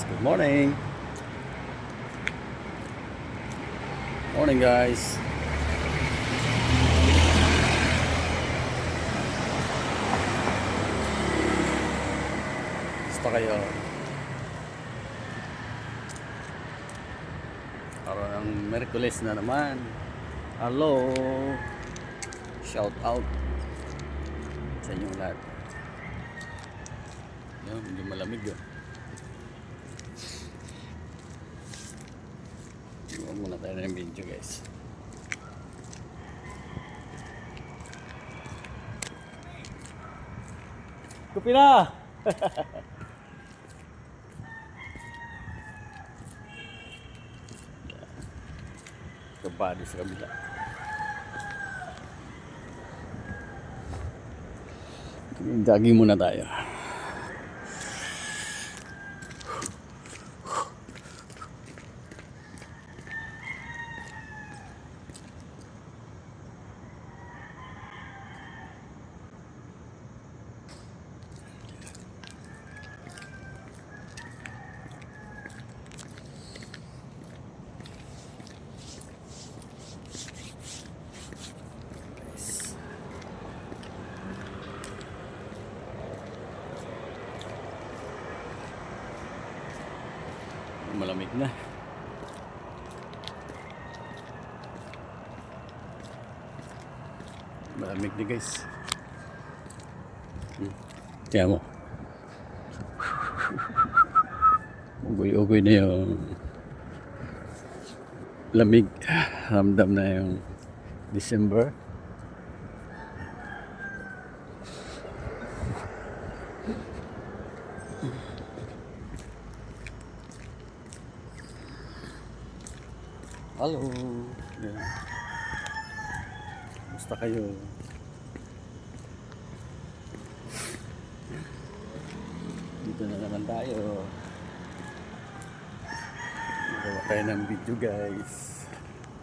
Good morning. Morning guys. Basta kayo. Araw ng Merkulis na naman. Hello. Shout out sa inyong lahat. Yan, medyo malamig yun. Iwan muna tayo ng video guys. Kupi na! Kabado sa kabila. Jogging muna tayo. Malamig na. Malamig na guys. Kaya mo. Ugoy-ugoy na yung lamig. Ramdam na yung December. Hello. Yan. Basta kayo. Dito na naman tayo. Magawa tayo ng video guys.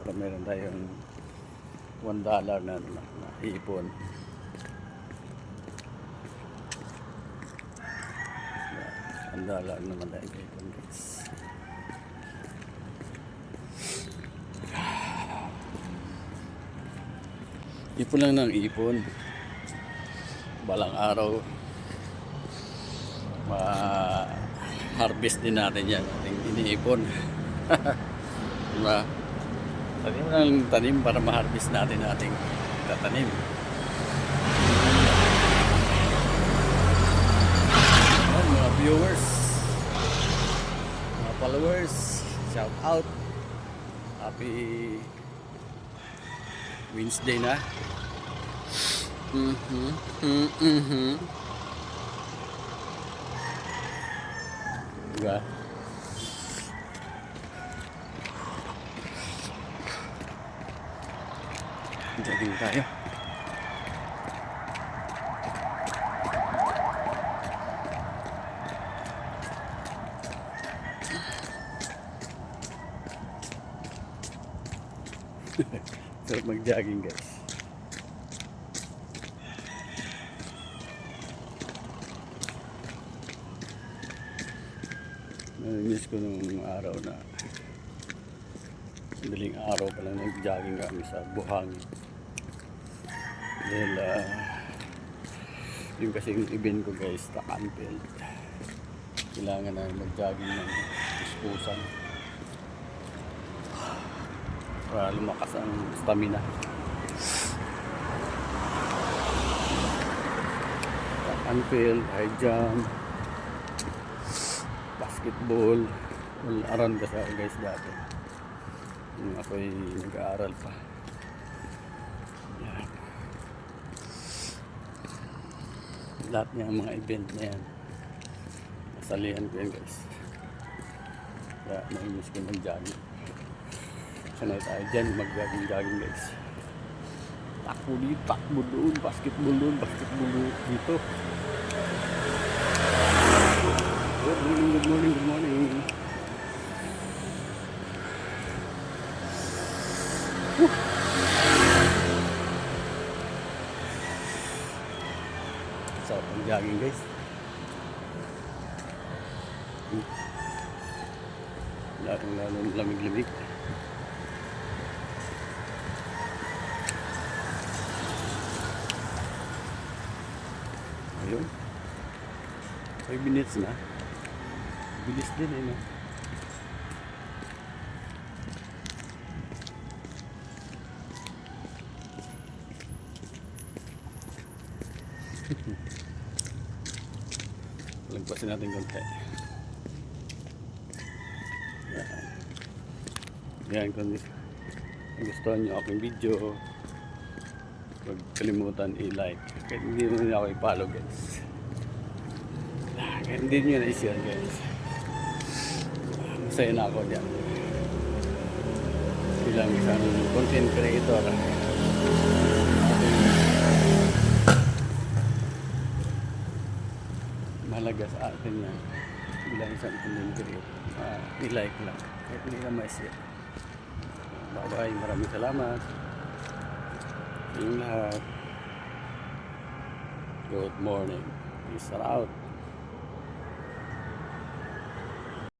Para meron tayong $1 na ipon. $1 naman tayo ipon guys. Ipon lang ng ipon. Balang araw ma-harvest din natin yan. Ating iniipon. Diba? Tanim lang tanim para ma-harvest natin ating tatanim. Ayan, mga viewers, mga followers, shout out. Happy Wednesday na. Diba? Jogging tayo. Sarap mag-jogging guys. Namiss ko nung araw na madaling araw pa lang nag-jogging kami sa Buhangin. Dahil yung kasing event ko guys, Takanfield. Kailangan na mag-jogging ng ispusan para lumakas ang stamina. Takanfield, high jump, basketball, aral kasi ako guys dati nung ako'y nag-aaral pa. Yan. Lahat niya mga event na yan nasalihan ko yan guys, kaya naimis ko mag-jogging. Sanay tayo dyan mag-jogging guys. Takbo dito, takbo doon, basketball dito. Good morning, good morning, good morning. Sarap ang jogging guys. Lalong lamig-lamig. Ayun. 5 minutes na. Bilis din eh, no? Lagpasin natin konti. Yan. Yan, kung gusto nyo aking video, huwag kalimutan i-like. Kahit hindi mo nyo ako i-follow, guys. Kahit hindi nyo na i-share, guys. Masaya na ako dyan. Bilang isang content creator. Mahalaga sa atin na bilang isang content creator. I-like lang. Kahit hindi na ma-share. Bye-bye. Maraming salamat. Sa inyong lahat. Good morning. Peace out.